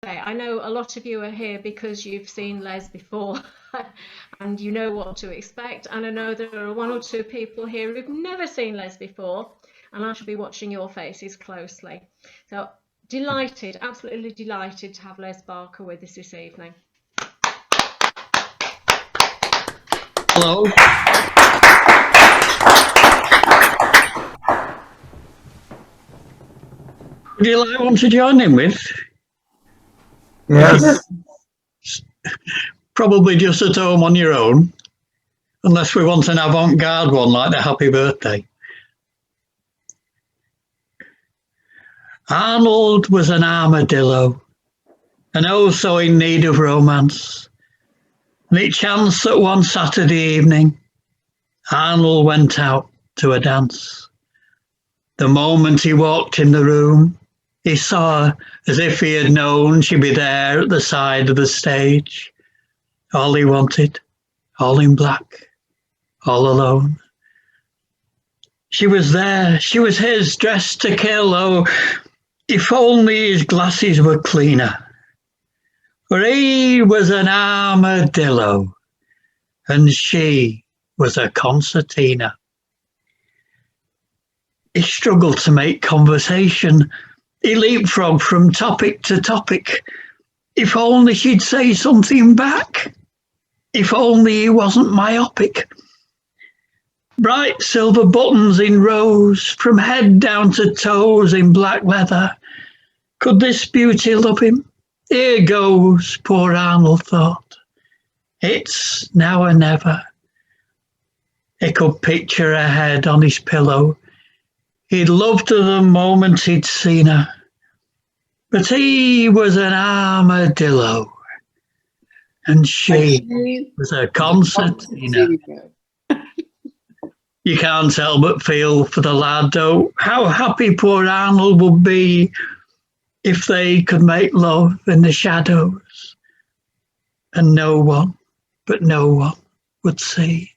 say, I know a lot of you are here because you've seen Les before and you know what to expect. And I know there are one or two people here who've never seen Les before, and I shall be watching your faces closely. So delighted, absolutely delighted to have Les Barker with us this evening. Hello. Would you like one to join in with? Yes. Probably just at home on your own, unless we want an avant-garde one like the Happy Birthday. Arnold was an armadillo, and oh so in need of romance. And it chanced that one Saturday evening, Arnold went out to a dance. The moment he walked in the room, he saw her as if he had known she'd be there at the side of the stage. All he wanted, all in black, all alone. She was there, she was his, dressed to kill. Oh, if only his glasses were cleaner. For he was an armadillo, and she was a concertina. He struggled to make conversation. He leapfrogged from topic to topic. If only she'd say something back. If only he wasn't myopic. Bright silver buttons in rows, from head down to toes in black leather. Could this beauty love him? Here goes, poor Arnold thought. It's now or never. He could picture her head on his pillow. He'd loved her the moment he'd seen her. But he was an armadillo, and she was a concertina. You can't help but feel for the lad, though, how happy poor Arnold would be if they could make love in the shadows, and no one would see.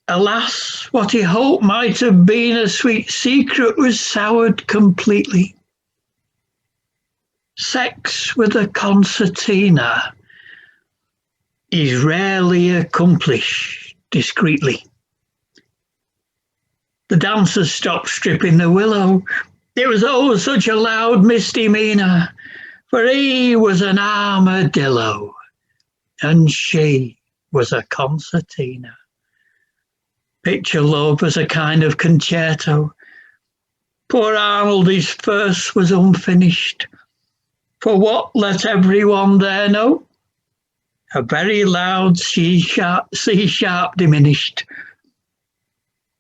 Alas, what he hoped might have been a sweet secret was soured completely. Sex with a concertina is rarely accomplished discreetly. The dancers stopped stripping the willow. It was oh such a loud misdemeanor, for he was an armadillo, and she was a concertina. Picture love as a kind of concerto. Poor Arnold, his verse was unfinished. For what let everyone there know? A very loud C sharp diminished.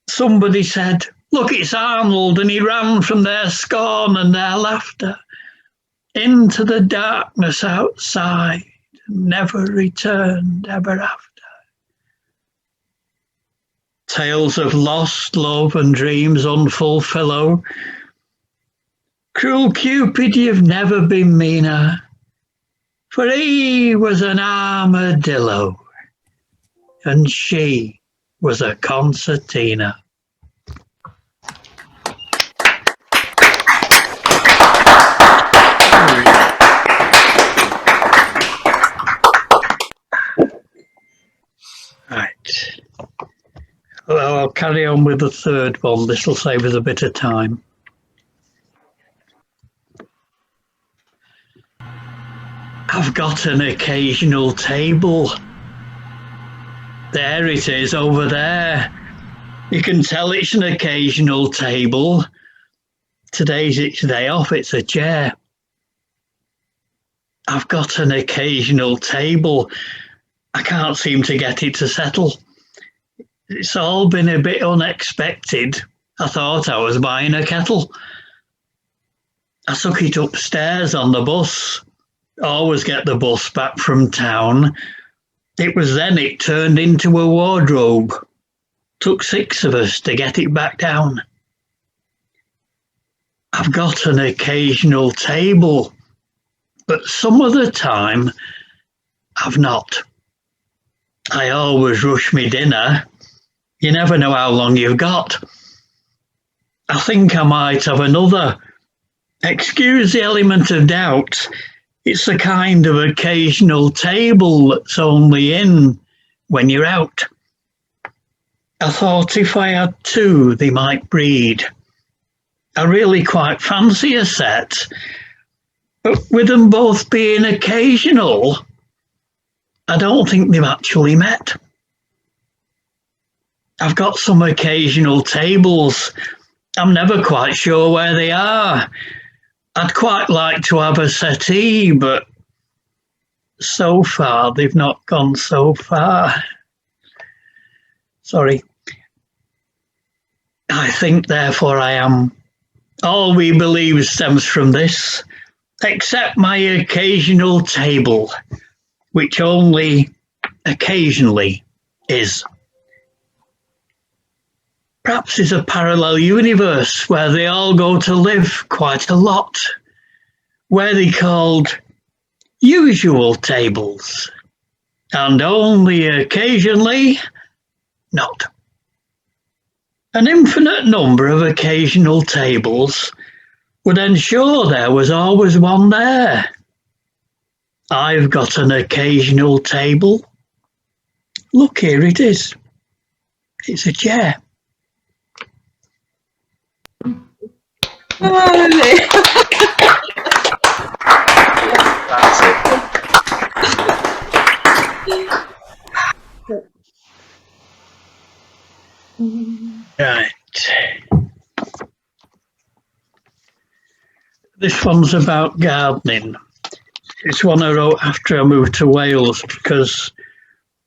Somebody said, look, it's Arnold, and he ran from their scorn and their laughter into the darkness outside, and never returned ever after. Tales of lost love and dreams unfulfilled. Cruel Cupid, you've never been meaner, for he was an armadillo, and she was a concertina. Right. Well, I'll carry on with the third one. This will save us a bit of time. I've got an occasional table. There it is over there. You can tell it's an occasional table. Today's its day off, it's a chair. I've got an occasional table. I can't seem to get it to settle. It's all been a bit unexpected. I thought I was buying a kettle. I took it upstairs on the bus. Always get the bus back from town. It was then it turned into a wardrobe. Took 6 of us to get it back down. I've got an occasional table, but some of the time I've not. I always rush me dinner. You never know how long you've got. I think I might have another Excuse the element of doubt. It's the kind of occasional table that's only in when you're out. I thought if I had two, they might breed. I really quite fancy a set, but with them both being occasional, I don't think they've actually met. I've got some occasional tables. I'm never quite sure where they are. I'd quite like to have a settee, but so far they've not gone so far. Sorry. I think therefore I am. All we believe stems from this, except my occasional table, which only occasionally is. Perhaps it's a parallel universe where they all go to live quite a lot, where they called usual tables, and only occasionally not. An infinite number of occasional tables would ensure there was always one there. I've got an occasional table. Look, here it is. It's a chair. That's it. Right. This one's about gardening. It's one I wrote after I moved to Wales because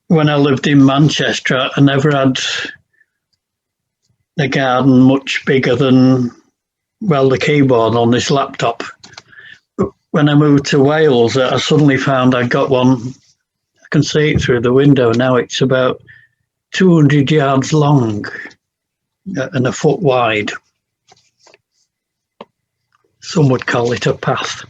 when I lived in Manchester, I never had a garden much bigger than, well, the keyboard on this laptop. But when I moved to Wales, I suddenly found I got one. I can see it through the window now. It's about 200 yards long and a foot wide. Some would call it a path.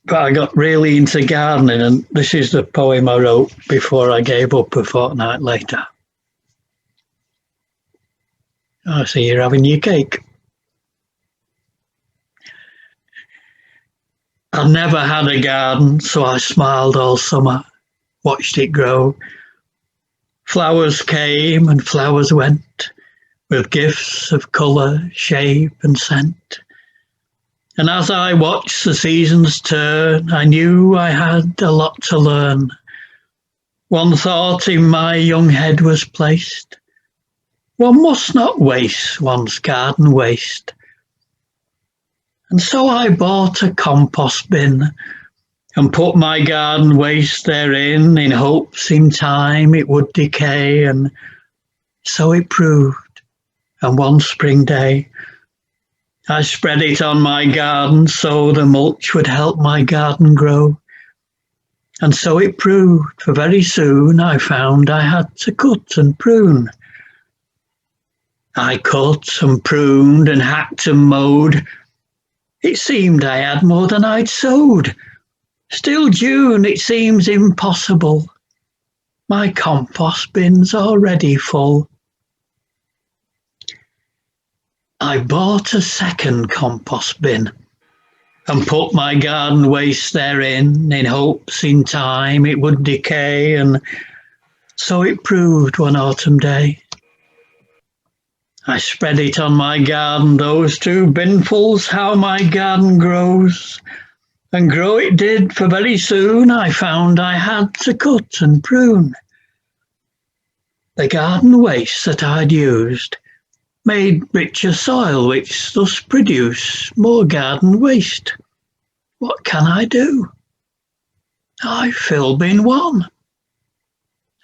But I got really into gardening, and this is the poem I wrote before I gave up a fortnight later. I see you're having your cake. I never had a garden, so I smiled all summer, watched it grow. Flowers came and flowers went, with gifts of colour, shape and scent. And as I watched the seasons turn, I knew I had a lot to learn. One thought in my young head was placed: one must not waste one's garden waste. And so I bought a compost bin and put my garden waste therein in hopes in time it would decay, and so it proved. And one spring day I spread it on my garden so the mulch would help my garden grow. And so it proved, for very soon I found I had to cut and prune. I cut and pruned and hacked and mowed. It seemed I had more than I'd sowed. Still June, it seems impossible. My compost bin's already full. I bought a second compost bin and put my garden waste therein in hopes in time it would decay, and so it proved one autumn day. I spread it on my garden, those two binfuls, how my garden grows. And grow it did, for very soon I found I had to cut and prune. The garden waste that I'd used made richer soil, which thus produced more garden waste. What can I do? I fill bin one.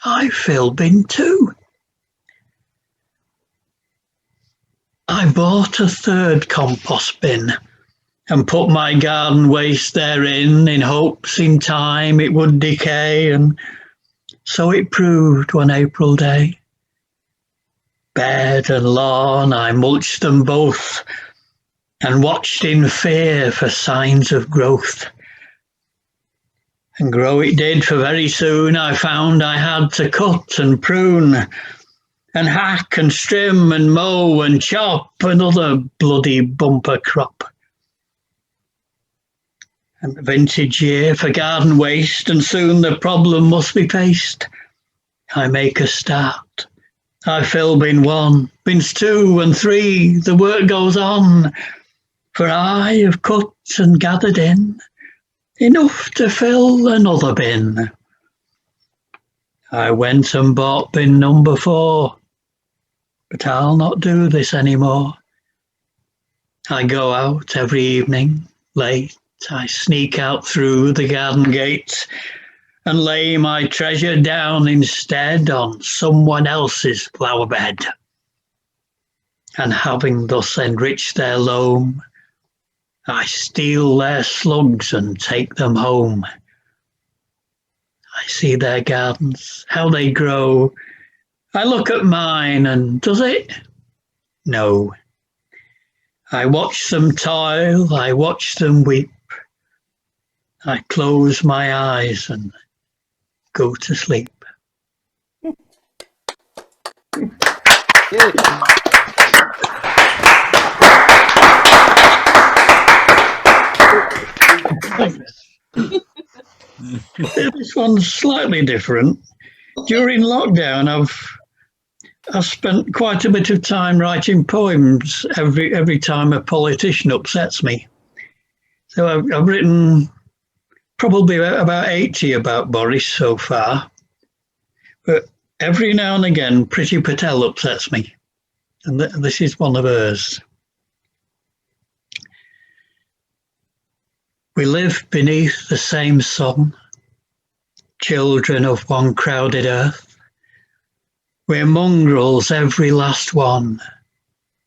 I fill bin two. I bought a third compost bin and put my garden waste therein in hopes in time it would decay, and so it proved one April day. Bed and lawn, I mulched them both and watched in fear for signs of growth. And grow it did, for very soon I found I had to cut and prune. and hack and trim and mow and chop another bloody bumper crop. And the vintage year for garden waste, and soon the problem must be faced. I make a start. I fill bin 1, bins 2 and 3, the work goes on, for I have cut and gathered in enough to fill another bin. I went and bought bin number 4, but I'll not do this anymore. I go out every evening, late, I sneak out through the garden gate and lay my treasure down instead on someone else's flower bed. And having thus enriched their loam, I steal their slugs and take them home. I see their gardens, how they grow. I look at mine, and does it? No. I watch them toil, I watch them weep. I close my eyes and go to sleep. This one's slightly different. During lockdown, I've spent quite a bit of time writing poems every time a politician upsets me. So I've written probably about 80 about Boris so far. But every now and again, Priti Patel upsets me. And this is one of hers. We live beneath the same sun, children of one crowded earth. We're mongrels, every last one,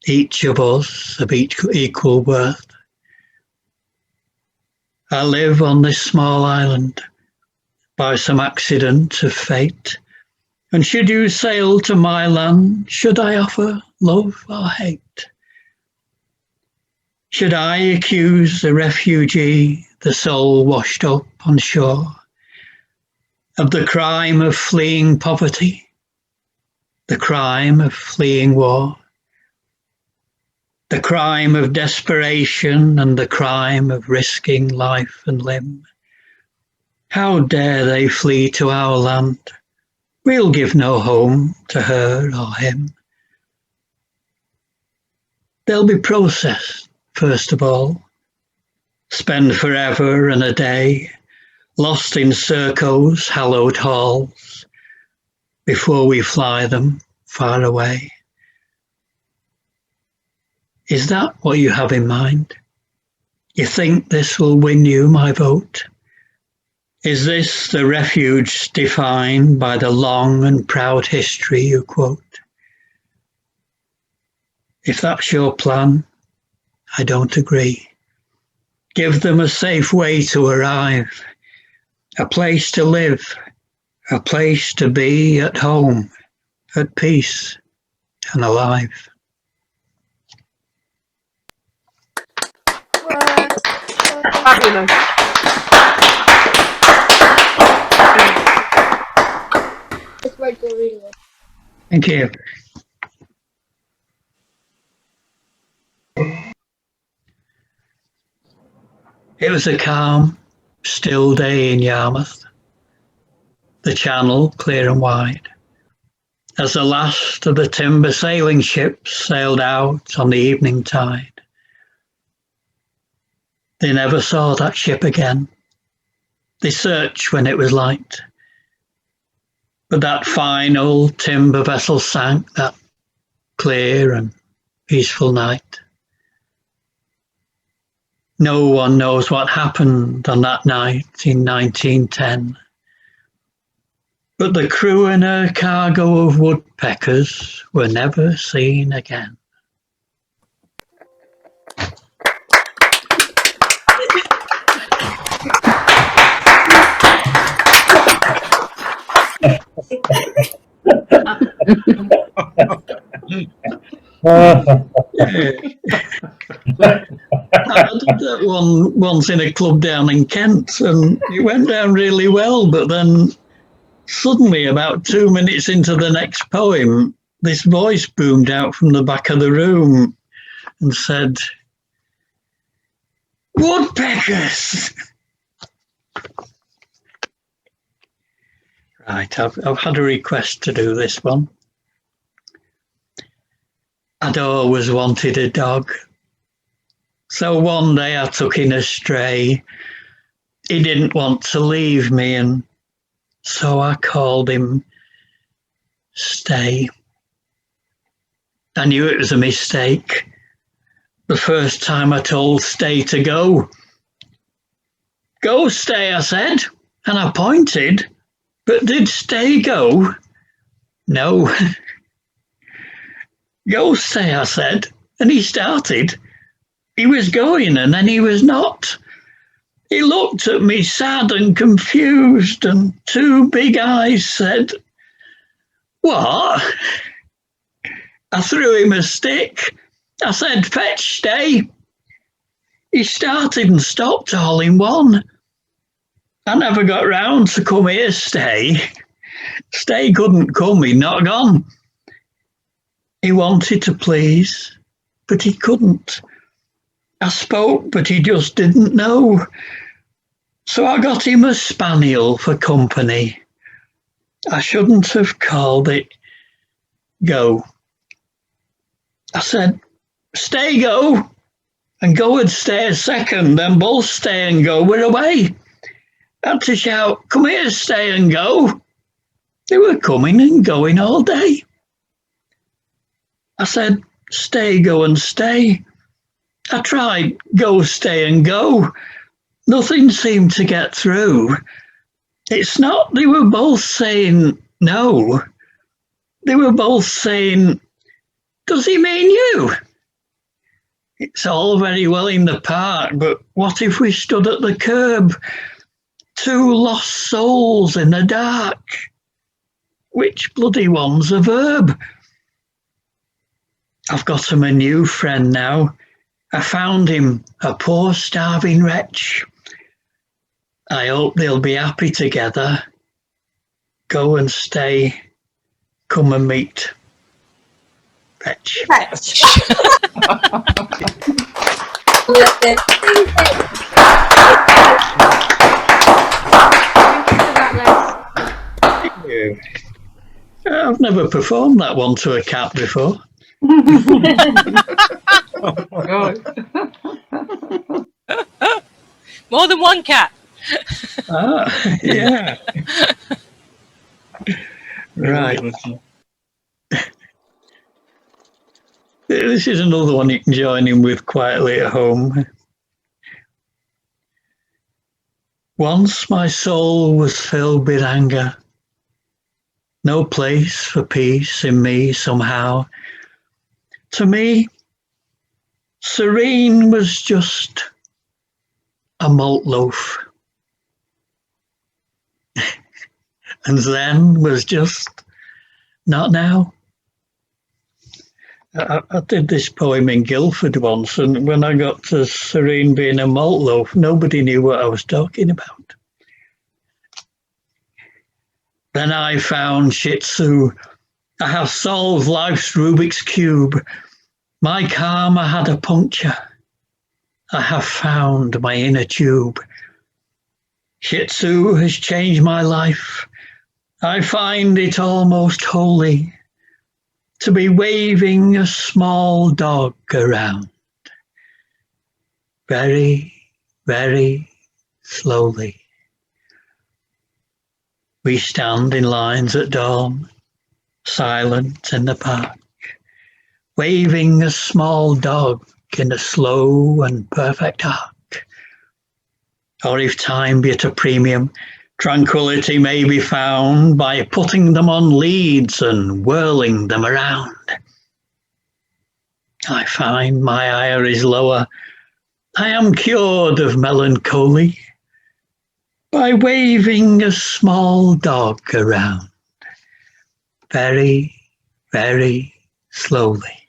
each of us of equal worth. I live on this small island by some accident of fate, and should you sail to my land, should I offer love or hate? Should I accuse the refugee, the soul washed up on shore, of the crime of fleeing poverty, the crime of fleeing war, the crime of desperation and the crime of risking life and limb? How dare they flee to our land? We'll give no home to her or him. They'll be processed, first of all, spend forever and a day, lost in Serco's hallowed halls, before we fly them far away. Is that what you have in mind? You think this will win you my vote? Is this the refuge defined by the long and proud history you quote? If that's your plan, I don't agree. Give them a safe way to arrive, a place to live, a place to be at home, at peace and alive. Fabulous. Thank you. It was a calm, still day in Yarmouth, the channel clear and wide, as the last of the timber sailing ships sailed out on the evening tide. They never saw that ship again. They searched when it was light, but that fine old timber vessel sank that clear and peaceful night. No one knows what happened on that night in 1910, but the crew and her cargo of woodpeckers were never seen again. I did that once in a club down in Kent, and it went down really well, but then suddenly about 2 minutes into the next poem, this voice boomed out from the back of the room and said, "Woodpeckers!" Right, I've had a request to do this one. I'd always wanted a dog. So one day I took in a stray. He didn't want to leave me, and so I called him Stay. I knew it was a mistake. The first time I told Stay to go. "Go, Stay," I said, and I pointed. But did Stay go? No. "Go, Stay," I said, and he started. He was going, and then he was not. He looked at me sad and confused, and two big eyes said, "What?" I threw him a stick. I said, "Fetch Stay." He started and stopped all in one. I never got round to come here, Stay. Stay couldn't come, he'd not gone. He wanted to please, but he couldn't. I spoke, but he just didn't know. So I got him a spaniel for company. I shouldn't have called it Go. I said, "Stay, go," and Go would stay a second, then both Stay and Go were away. I had to shout, "Come here, Stay and Go." They were coming and going all day. I said, "Stay, go and stay." I tried Go, Stay and Go. Nothing seemed to get through. It's not they were both saying no. They were both saying, "Does he mean you?" It's all very well in the park, but what if we stood at the curb? Two lost souls in the dark. Which bloody one's a verb? I've got him a new friend now. I found him, a poor starving wretch. I hope they'll be happy together. Go and Stay, come and meet. Fetch. Fetch. Thank you for that, Les. Thank you. I've never performed that one to a cat before. More than one cat. Yeah. Right. This is another one you can join in with quietly at home. Once my soul was filled with anger. No place for peace in me somehow. To me, serene was just a malt loaf. And Zen was just not now. I did this poem in Guildford once, and when I got to serene being a malt loaf, nobody knew what I was talking about. Then I found Shih Tzu. I have solved life's Rubik's Cube. My karma had a puncture. I have found my inner tube. Shih Tzu has changed my life. I find it almost holy to be waving a small dog around. Very, very slowly. We stand in lines at dawn, silent in the park, waving a small dog in a slow and perfect arc. Or if time be at a premium, tranquility may be found by putting them on leads and whirling them around. I find my ire is lower. I am cured of melancholy by waving a small dog around, very, very slowly.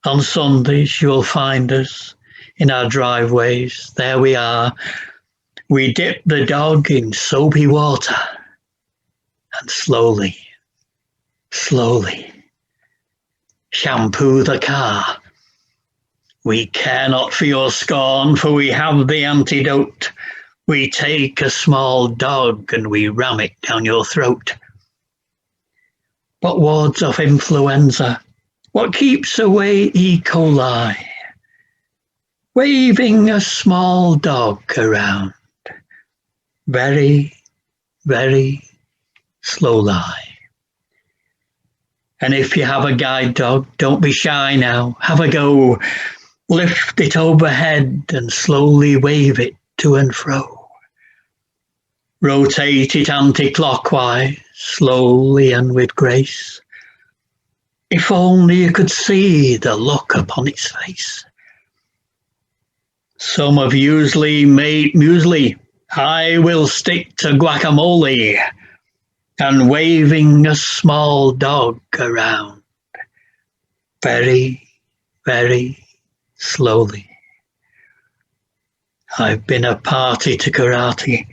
On Sundays you'll find us in our driveways. There we are. We dip the dog in soapy water and slowly, slowly. Shampoo the car. We care not for your scorn, for we have the antidote. We take a small dog and we ram it down your throat. What wards off influenza? What keeps away E. coli? Waving a small dog around. Very, very slowly. And if you have a guide dog, don't be shy now. Have a go. Lift it overhead and slowly wave it to and fro. Rotate it anti-clockwise, slowly and with grace. If only you could see the look upon its face. Some of usually made muesli. I will stick to guacamole and waving a small dog around. Very, very slowly. I've been a party to karate,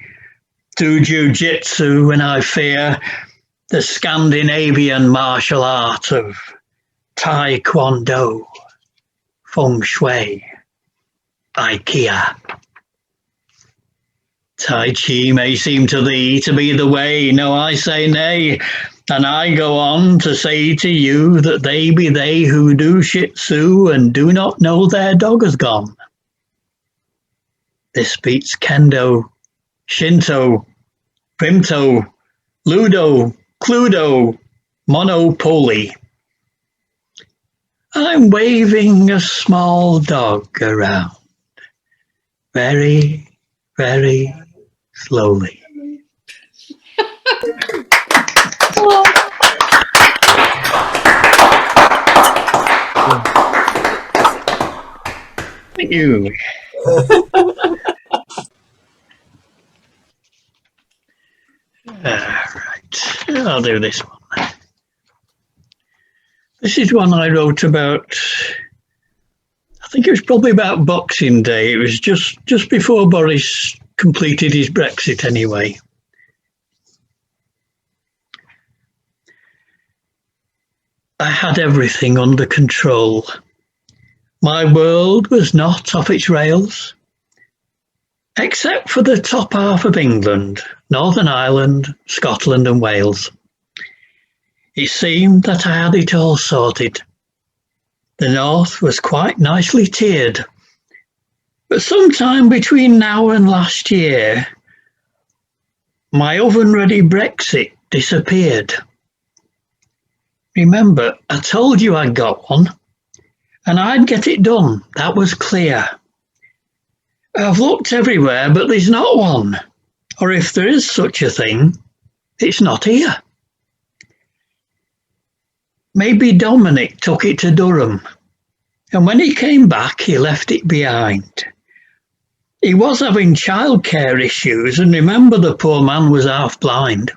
to jiu-jitsu, and I fear the Scandinavian martial art of taekwondo, feng shui, IKEA. Tai Chi may seem to thee to be the way, no, I say nay, and I go on to say to you that they be they who do Shih Tzu and do not know their dog has gone. This beats Kendo, Shinto, Primto, Ludo, Cluedo, Monopoly. I'm waving a small dog around, very, very slowly. Thank you. Right, I'll do this one. This is one I wrote about, I think it was probably about Boxing Day. It was just before Boris completed his Brexit anyway. I had everything under control. My world was not off its rails, except for the top half of England, Northern Ireland, Scotland and Wales. It seemed that I had it all sorted. The north was quite nicely tiered. But sometime between now and last year, my oven-ready Brexit disappeared. Remember, I told you I'd got one, and I'd get it done. That was clear. I've looked everywhere, but there's not one. Or if there is such a thing, it's not here. Maybe Dominic took it to Durham, and when he came back, he left it behind. He was having childcare issues, and remember the poor man was half blind.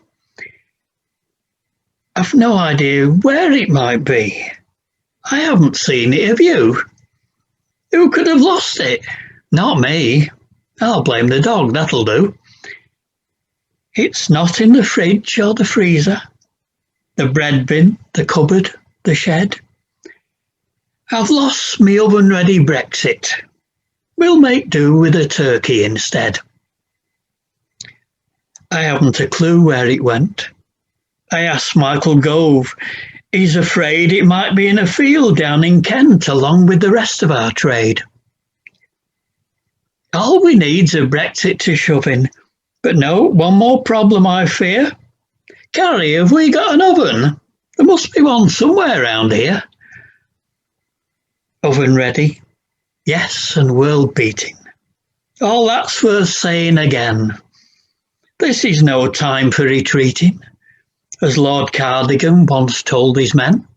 I've no idea where it might be. I haven't seen it, have you? Who could have lost it? Not me. I'll blame the dog, that'll do. It's not in the fridge or the freezer, the bread bin, the cupboard, the shed. I've lost me oven-ready Brexit. We'll make do with a turkey instead. I haven't a clue where it went. I asked Michael Gove. He's afraid it might be in a field down in Kent along with the rest of our trade. All we need's a Brexit to shove in. But no, one more problem I fear. Carrie, have we got an oven? There must be one somewhere around here. Oven ready? Yes, and world beating. All that's worth saying again. This is no time for retreating, as Lord Cardigan once told his men.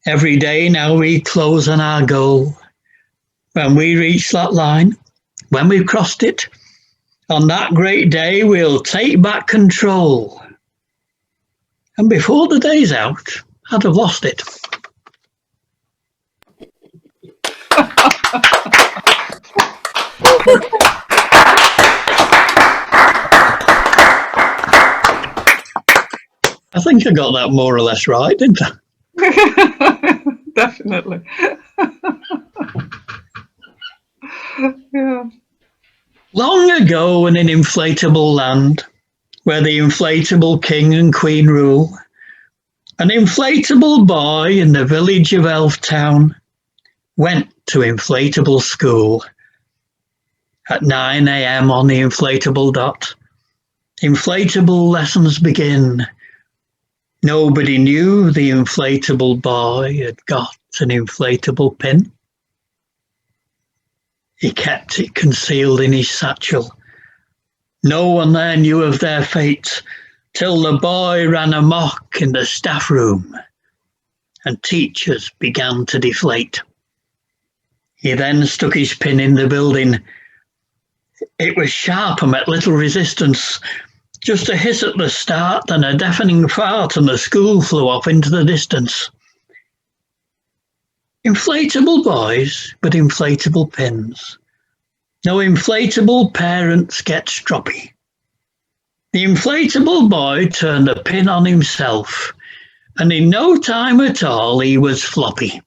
Every day now we close on our goal. When we reach that line, when we've crossed it, on that great day we'll take back control. And before the day's out, I'd have lost it. I think I got that more or less right, didn't I? Definitely. Yeah. Long ago in an inflatable land, where the inflatable king and queen rule, an inflatable boy in the village of Elf Town went to inflatable school. At 9 a.m. on the inflatable dot, inflatable lessons begin. Nobody knew the inflatable boy had got an inflatable pin. He kept it concealed in his satchel. No one there knew of their fate till the boy ran amok in the staff room and teachers began to deflate. He then stuck his pin in the building. It was sharp and met little resistance. Just a hiss at the start, then a deafening fart, and the school flew off into the distance. Inflatable boys, but inflatable pins. No inflatable parents get stroppy. The inflatable boy turned the pin on himself, and in no time at all he was floppy.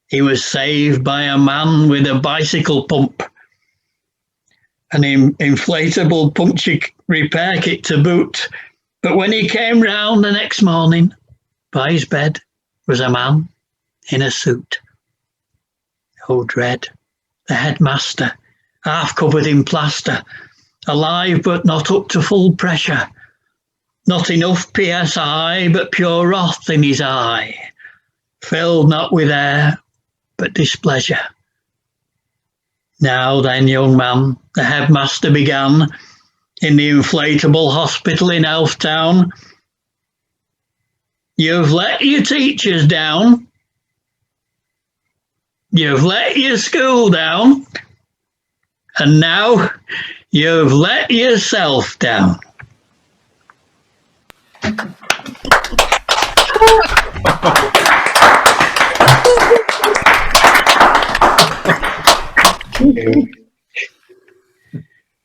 He was saved by a man with a bicycle pump, an inflatable puncture repair kit to boot. But when he came round the next morning, by his bed was a man in a suit. Oh, dread, the headmaster, half covered in plaster, alive but not up to full pressure. Not enough PSI, but pure wrath in his eye, filled not with air, but displeasure. Now then, young man, the headmaster began, in the inflatable hospital in Elf Town. You've let your teachers down. You've let your school down. And now you've let yourself down.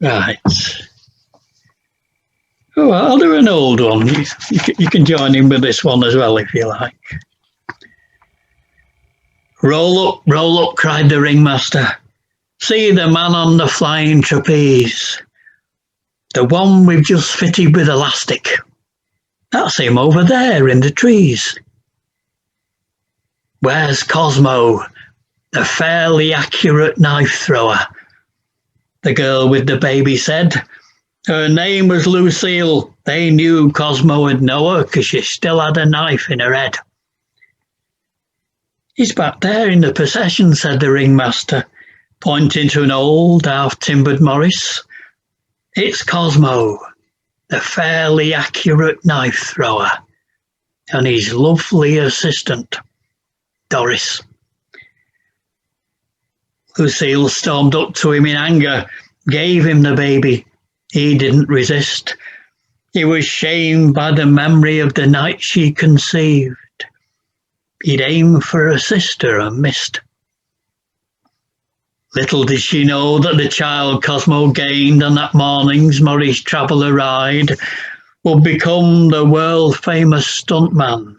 Right. Oh, I'll do an old one. You can join in with this one as well if you like. Roll up, cried the ringmaster. See the man on the flying trapeze. The one we've just fitted with elastic. That's him over there in the trees. Where's Cosmo, the fairly accurate knife thrower? The girl with the baby said. Her name was Lucille. They knew Cosmo would know her because she still had a knife in her head. He's back there in the procession, said the ringmaster, pointing to an old, half-timbered Morris. It's Cosmo, the fairly accurate knife thrower, and his lovely assistant, Doris. Lucille stormed up to him in anger, gave him the baby. He didn't resist. He was shamed by the memory of the night she conceived. He'd aimed for her sister and missed. Little did she know that the child Cosmo gained on that morning's Morris Traveller ride would become the world-famous stuntman,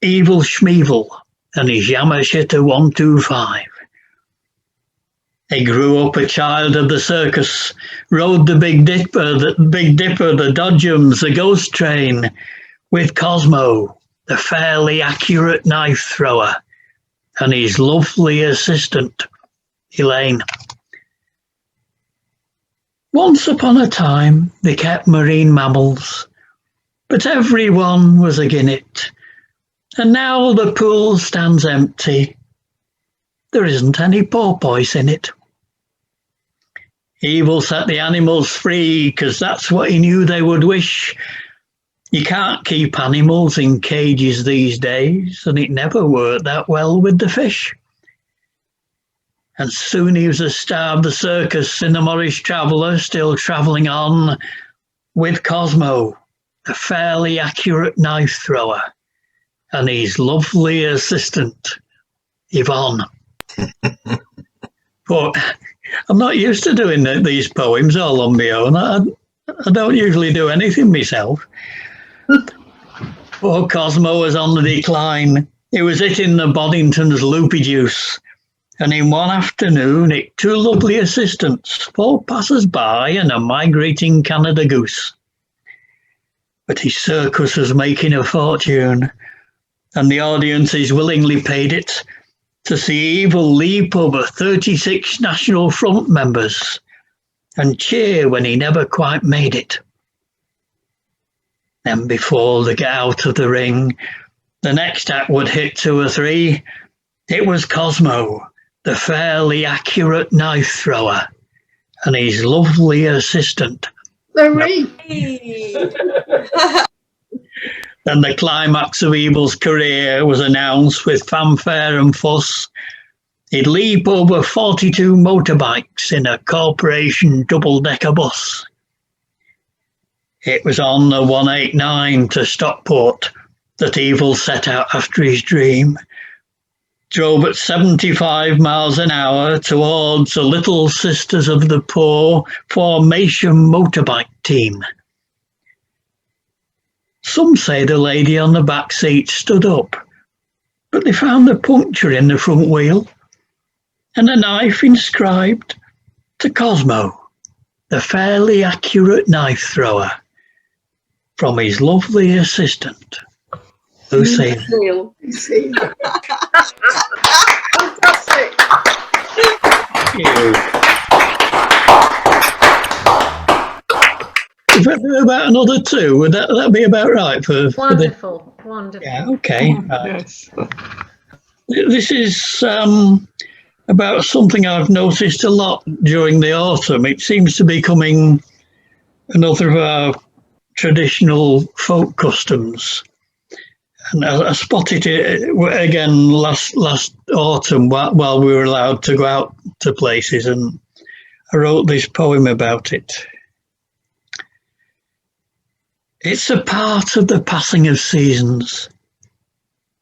Evil Schmeevel and his Yamashita 125. He grew up a child of the circus, rode the Big Dipper, the Dodgems, the Ghost Train, with Cosmo, the fairly accurate knife thrower, and his lovely assistant, Elaine. Once upon a time, they kept marine mammals, but everyone was agin it, and now the pool stands empty. There isn't any porpoise in it. Evil set the animals free, 'cause that's what he knew they would wish. You can't keep animals in cages these days, and it never worked that well with the fish. And soon he was a star of the circus in the Morris Traveller, still travelling on with Cosmo, the fairly accurate knife thrower, and his lovely assistant, Yvonne. But I'm not used to doing these poems all on my own. I don't usually do anything myself. Poor Cosmo was on the decline. He was hitting the Boddington's loopy juice. And in one afternoon, it 2 lovely assistants, 4 passers-by and a migrating Canada goose. But his circus was making a fortune, and the audiences willingly paid it to see Evil leap over 36 National Front members and cheer when he never quite made it. Then before they get out of the ring, the next act would hit 2 or 3. It was Cosmo, the fairly accurate knife thrower, and his lovely assistant. Marie. Then the climax of Evil's career was announced with fanfare and fuss. He'd leap over 42 motorbikes in a corporation double-decker bus. It was on the 189 to Stockport that Evil set out after his dream. Drove at 75 miles an hour towards the Little Sisters of the Poor formation motorbike team. Some say the lady on the back seat stood up, but they found a puncture in the front wheel and a knife inscribed to Cosmo, the fairly accurate knife thrower, from his lovely assistant, Lucille. Lucille. Fantastic. Thank you. If I do about another 2, would that be about right for the... Wonderful, wonderful. Yeah, okay. Right. Yes. This is about something I've noticed a lot during the autumn. It seems to be becoming another of our traditional folk customs. And I spotted it again last autumn while we were allowed to go out to places, and I wrote this poem about it. It's a part of the passing of seasons,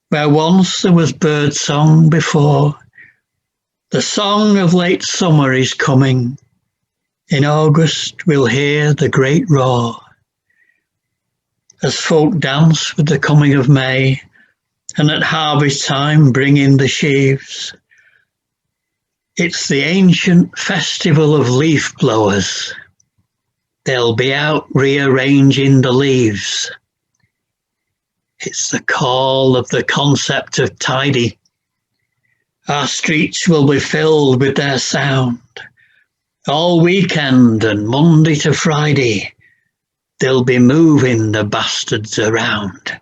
where once there was bird song before. The song of late summer is coming. In August we'll hear the great roar, as folk dance with the coming of May, and at harvest time bring in the sheaves. It's the ancient festival of leaf blowers. They'll be out rearranging the leaves. It's the call of the concept of tidy. Our streets will be filled with their sound. All weekend and Monday to Friday, they'll be moving the bastards around.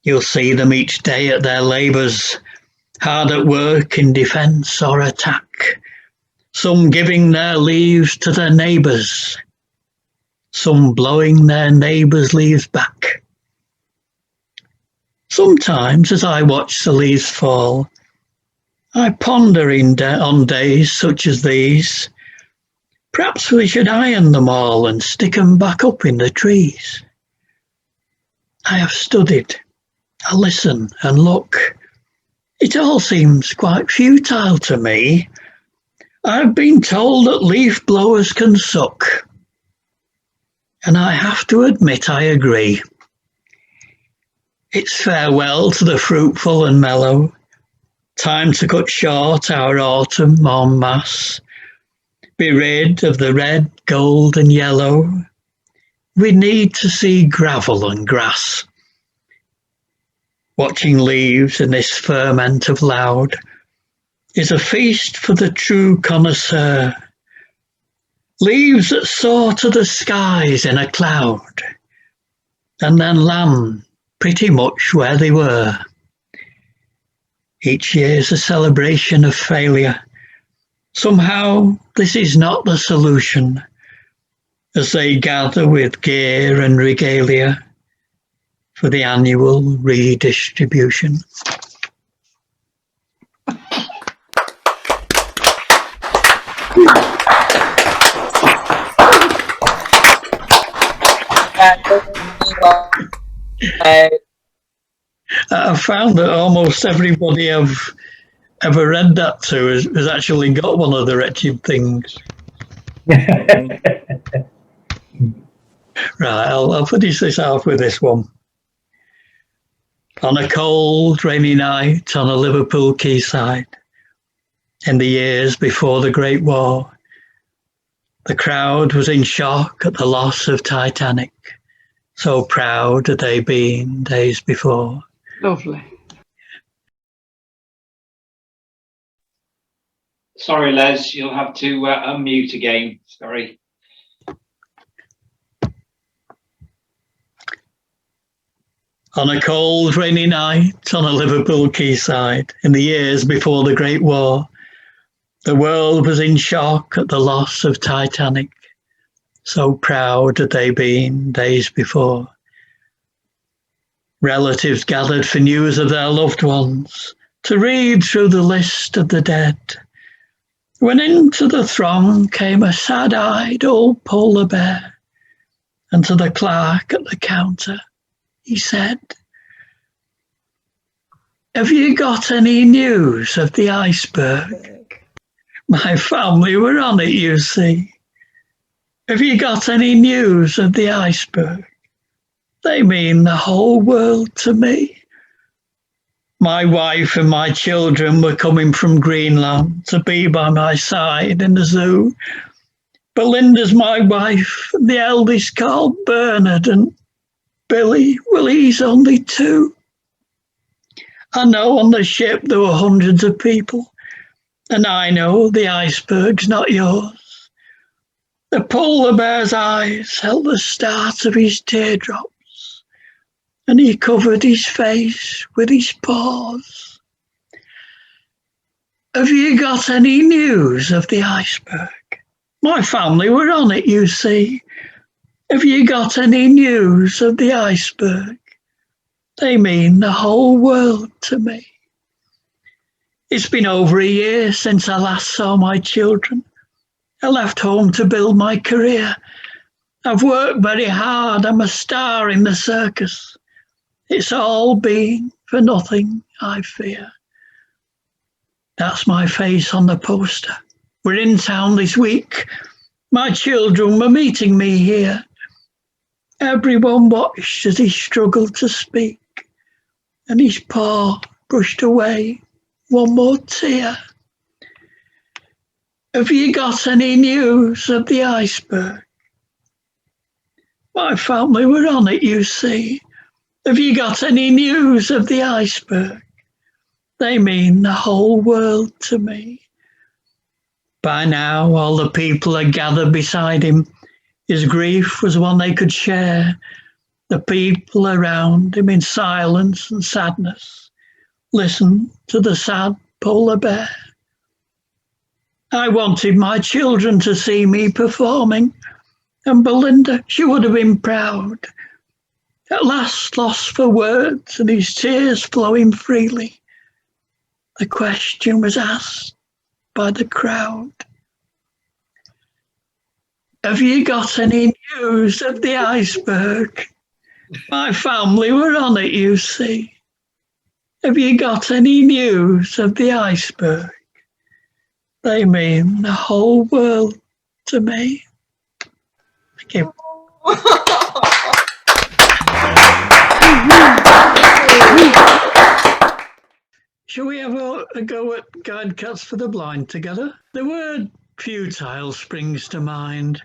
You'll see them each day at their labours, hard at work in defence or attack. Some giving their leaves to their neighbours, some blowing their neighbours' leaves back. Sometimes, as I watch the leaves fall, I ponder on days such as these. Perhaps we should iron them all and stick 'em back up in the trees. I have studied, I listen and look. It all seems quite futile to me. I've been told that leaf blowers can suck, and I have to admit I agree. It's farewell to the fruitful and mellow, time to cut short our autumn en masse, be rid of the red, gold and yellow. We need to see gravel and grass. Watching leaves in this ferment of loud is a feast for the true connoisseur. Leaves that soar to the skies in a cloud, and then land pretty much where they were. Each year's a celebration of failure. Somehow this is not the solution, as they gather with gear and regalia for the annual redistribution. I found that almost everybody I've ever read that to has actually got one of the wretched things. Right, I'll finish this off with this one. On a cold, rainy night on a Liverpool Keysight, in the years before the Great War, the crowd was in shock at the loss of Titanic. So proud had they been days before. Lovely. Sorry, Les, you'll have to unmute again. Sorry. On a cold, rainy night on a Liverpool Keysight, in the years before the Great War, the world was in shock at the loss of Titanic. So proud had they been days before. Relatives gathered for news of their loved ones, to read through the list of the dead. When into the throng came a sad-eyed old polar bear, and to the clerk at the counter he said, "Have you got any news of the iceberg? My family were on it, you see. Have you got any news of the iceberg? They mean the whole world to me. My wife and my children were coming from Greenland to be by my side in the zoo. Belinda's my wife, and the eldest called Bernard, and Billy, well, he's only 2. I know on the ship there were hundreds of people, and I know the iceberg's not yours." The polar bear's eyes held the start of his teardrops, and he covered his face with his paws. "Have you got any news of the iceberg? My family were on it, you see. Have you got any news of the iceberg? They mean the whole world to me. It's been over a year since I last saw my children. I left home to build my career. I've worked very hard. I'm a star in the circus. It's all been for nothing, I fear." That's my face on the poster. We're in town this week. My children were meeting me here. Everyone watched as he struggled to speak, and his paw brushed away one more tear. "Have you got any news of the iceberg? My family were on it, you see. Have you got any news of the iceberg? They mean the whole world to me." By now, all the people had gathered beside him. His grief was one they could share. The people around him in silence and sadness listened to the sad polar bear. I wanted my children to see me performing, and Belinda, she would have been proud. At last, lost for words and his tears flowing freely, the question was asked by the crowd. "Have you got any news of the iceberg? My family were on it, you see. Have you got any news of the iceberg? They mean the whole world to me." Thank you. Shall we have a go at Guide Cats for the Blind together? The word futile springs to mind.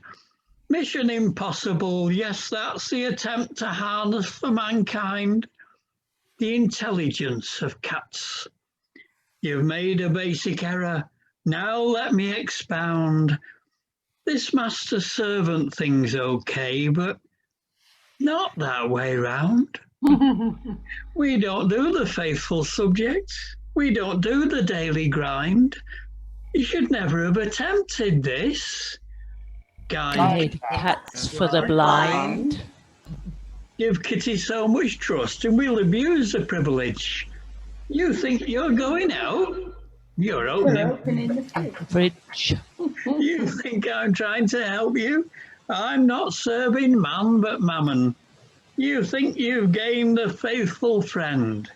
Mission impossible, yes, that's the attempt to harness for mankind the intelligence of cats. You've made a basic error, now let me expound. This master-servant thing's okay, but not that way round. We don't do the faithful subjects. We don't do the daily grind. You should never have attempted this. Guide Cats for the Blind. Give Kitty so much trust and we'll abuse the privilege. You think you're going out? You're opening the Fridge. You think I'm trying to help you? I'm not serving man but mammon. You think you've gained a faithful friend.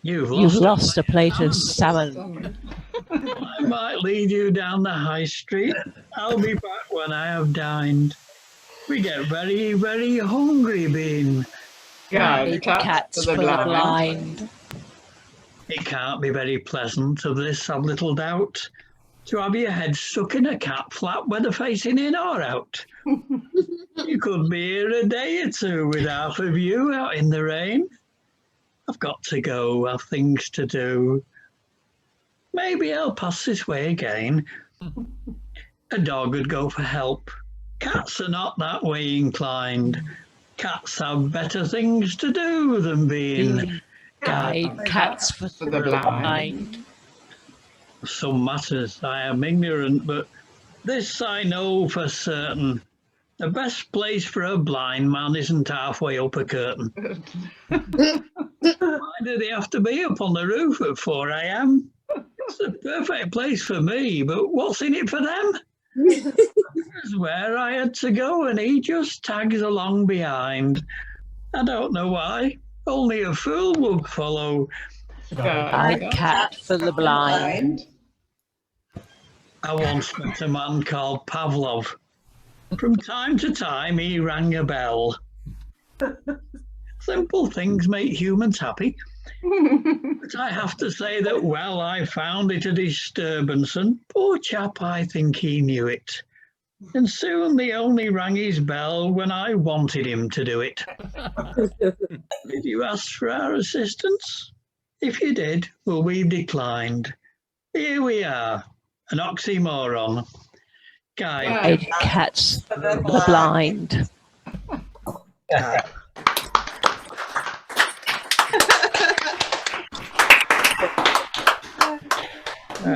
You've lost a plate of salmon. I might lead you down the high street. I'll be back when I have dined. We get very, very hungry being. Guide Cats for the blind. It can't be very pleasant, of this I've little doubt, to have your head stuck in a cat flap, whether facing in or out. You could be here a day or two with half of you out in the rain. I've got to go, I've things to do. Maybe I'll pass this way again. A dog would go for help. Cats are not that way inclined. Cats have better things to do than being Guide cats for the blind. Some matters I am ignorant, but this I know for certain. The best place for a blind man isn't halfway up a curtain. Why do they have to be up on the roof at 4 a.m? It's the perfect place for me, but what's in it for them? That's where I had to go, and he just tags along behind. I don't know why. Only a fool would follow. Guide cat for the blind. I once met a man called Pavlov. From time to time, he rang a bell. Simple things make humans happy. But I have to say that, well, I found it a disturbance, and poor chap, I think he knew it. And soon he only rang his bell when I wanted him to do it. Did you ask for our assistance? If you did, well, we declined. Here we are, an oxymoron. Guide cats for the blind.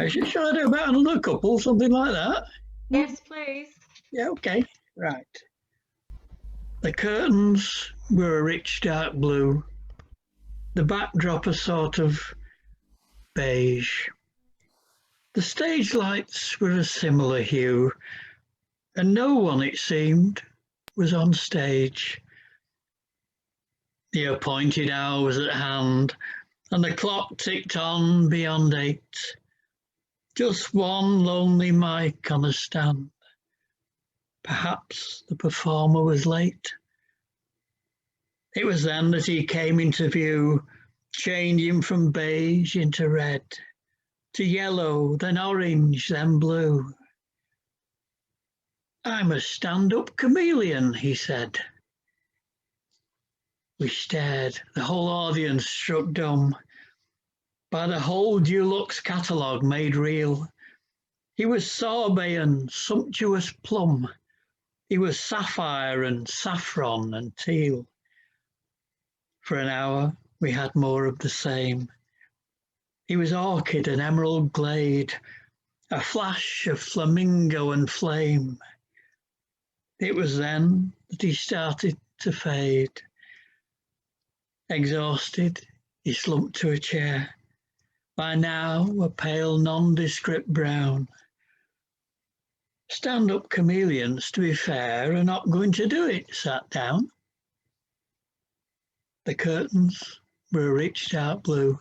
Shall I do about another couple, something like that? Yes, please. Yeah, okay. Right. The curtains were a rich dark blue. The backdrop a sort of beige. The stage lights were a similar hue, and no one, it seemed, was on stage. The appointed hour was at hand, and the clock ticked on beyond 8. Just one lonely mic on a stand. Perhaps the performer was late. It was then that he came into view, changing from beige into red, to yellow, then orange, then blue. "I'm a stand-up chameleon," he said. We stared, the whole audience struck dumb by the whole Dulux catalogue made real. He was sorbet and sumptuous plum. He was sapphire and saffron and teal. For an hour we had more of the same. He was orchid and emerald glade, a flash of flamingo and flame. It was then that he started to fade. Exhausted, he slumped to a chair, by now a pale nondescript brown. Stand-up chameleons, to be fair, are not going to do it, sat down. The curtains were a rich dark blue,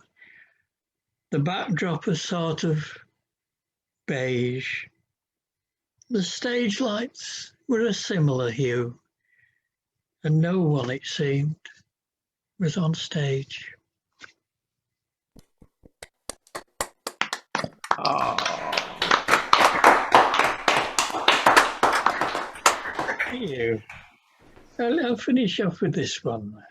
the backdrop a sort of beige. The stage lights were a similar hue, and no one, it seemed, was on stage. Thank you. I'll finish off with this one.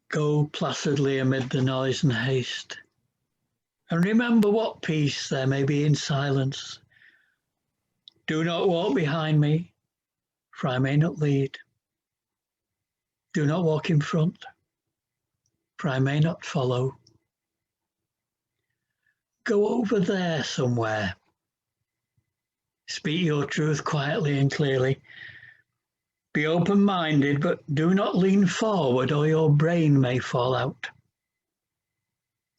Go placidly amid the noise and haste, and remember what peace there may be in silence. Do not walk behind me, for I may not lead. Do not walk in front, for I may not follow. Go over there somewhere. Speak your truth quietly and clearly. Be open-minded, but do not lean forward or your brain may fall out.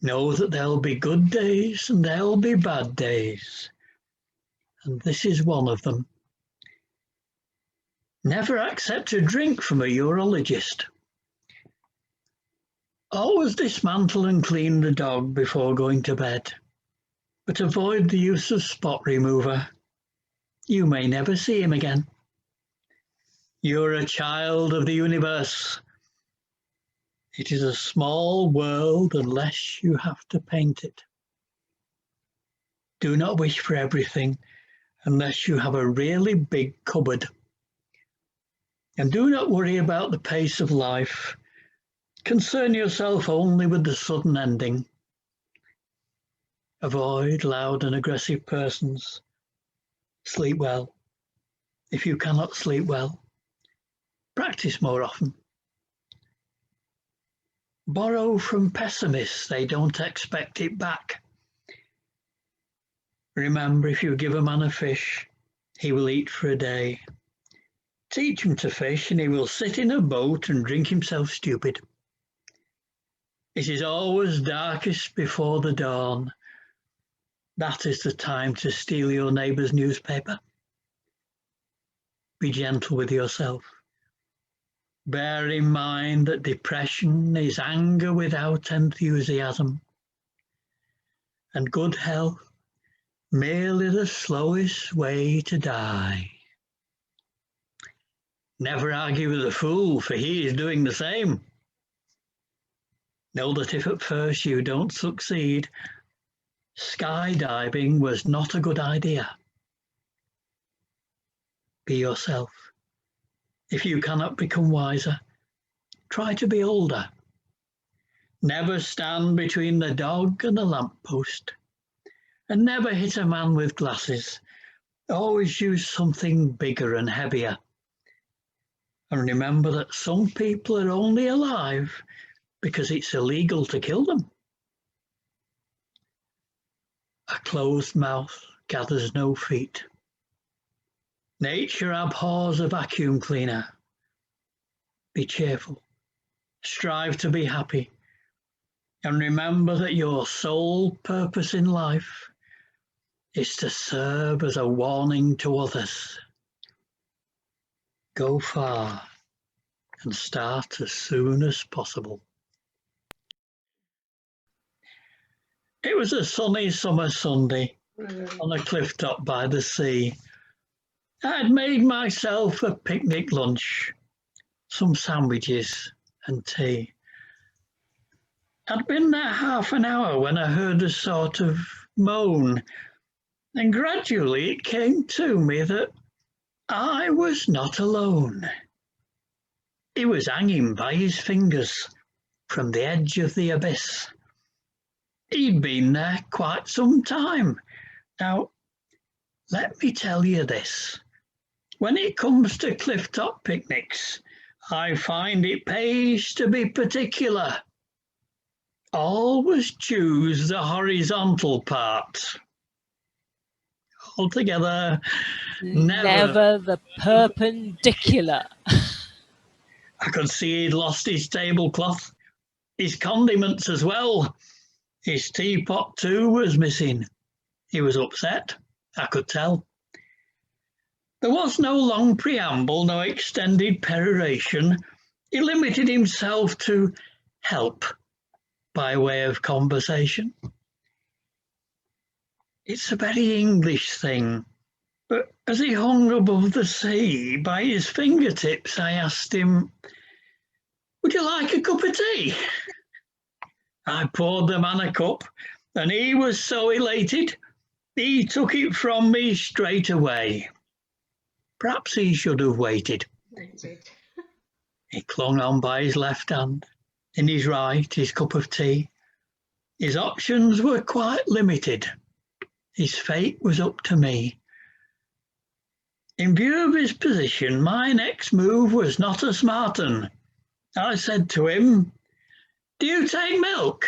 Know that there'll be good days and there'll be bad days, and this is one of them. Never accept a drink from a urologist. Always dismantle and clean the dog before going to bed, but avoid the use of spot remover. you may never see him again. You're a child of the universe. It is a small world unless you have to paint it. Do not wish for everything unless you have a really big cupboard. And do not worry about the pace of life. Concern yourself only with the sudden ending. Avoid loud and aggressive persons. Sleep well. If you cannot sleep well, practice more often. Borrow from pessimists, they don't expect it back. Remember, if you give a man a fish, he will eat for a day. Teach him to fish and he will sit in a boat and drink himself stupid. It is always darkest before the dawn. That is the time to steal your neighbour's newspaper. Be gentle with yourself. Bear in mind that depression is anger without enthusiasm, and good health merely the slowest way to die. Never argue with a fool, for he is doing the same. Know that if at first you don't succeed, skydiving was not a good idea. Be yourself. If you cannot become wiser, try to be older. Never stand between the dog and the lamppost, and never hit a man with glasses. Always use something bigger and heavier. And remember that some people are only alive because it's illegal to kill them. A closed mouth gathers no feet. Nature abhors a vacuum cleaner. Be cheerful. Strive to be happy. And remember that your sole purpose in life is to serve as a warning to others. Go far and start as soon as possible. It was a sunny summer Sunday on a cliff top by the sea. I had made myself a picnic lunch, some sandwiches and tea. I'd been there half an hour when I heard a sort of moan, and gradually it came to me that I was not alone. He was hanging by his fingers from the edge of the abyss. He'd been there quite some time. Now, let me tell you this. When it comes to cliff-top picnics, I find it pays to be particular. Always choose the horizontal part. Altogether, never the perpendicular. I could see he'd lost his tablecloth, his condiments as well. His teapot too was missing. He was upset, I could tell. There was no long preamble, no extended peroration. He limited himself to help by way of conversation. It's a very English thing, but as he hung above the sea by his fingertips, I asked him, "Would you like a cup of tea?" I poured the man a cup, and he was so elated, he took it from me straight away. Perhaps he should have waited. He clung on by his left hand, in his right his cup of tea. His options were quite limited. His fate was up to me. In view of his position, my next move was not a smart one. I said to him, "Do you take milk?"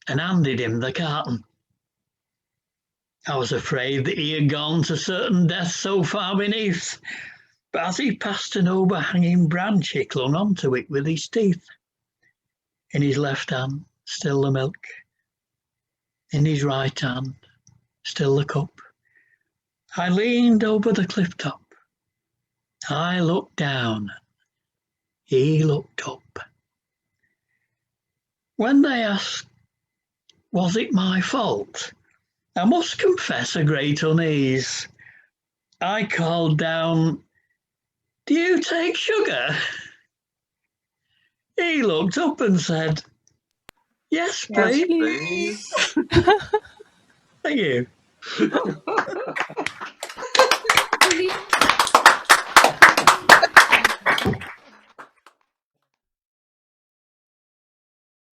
and handed him the carton. I was afraid that he had gone to certain death so far beneath, but as he passed an overhanging branch, he clung on to it with his teeth. In his left hand, still the milk. In his right hand, still the cup. I leaned over the cliff top. I looked down. He looked up. When they asked, was it my fault? I must confess a great unease. I called down, "Do you take sugar?" He looked up and said, "Yes, please." Yes, please. Thank you.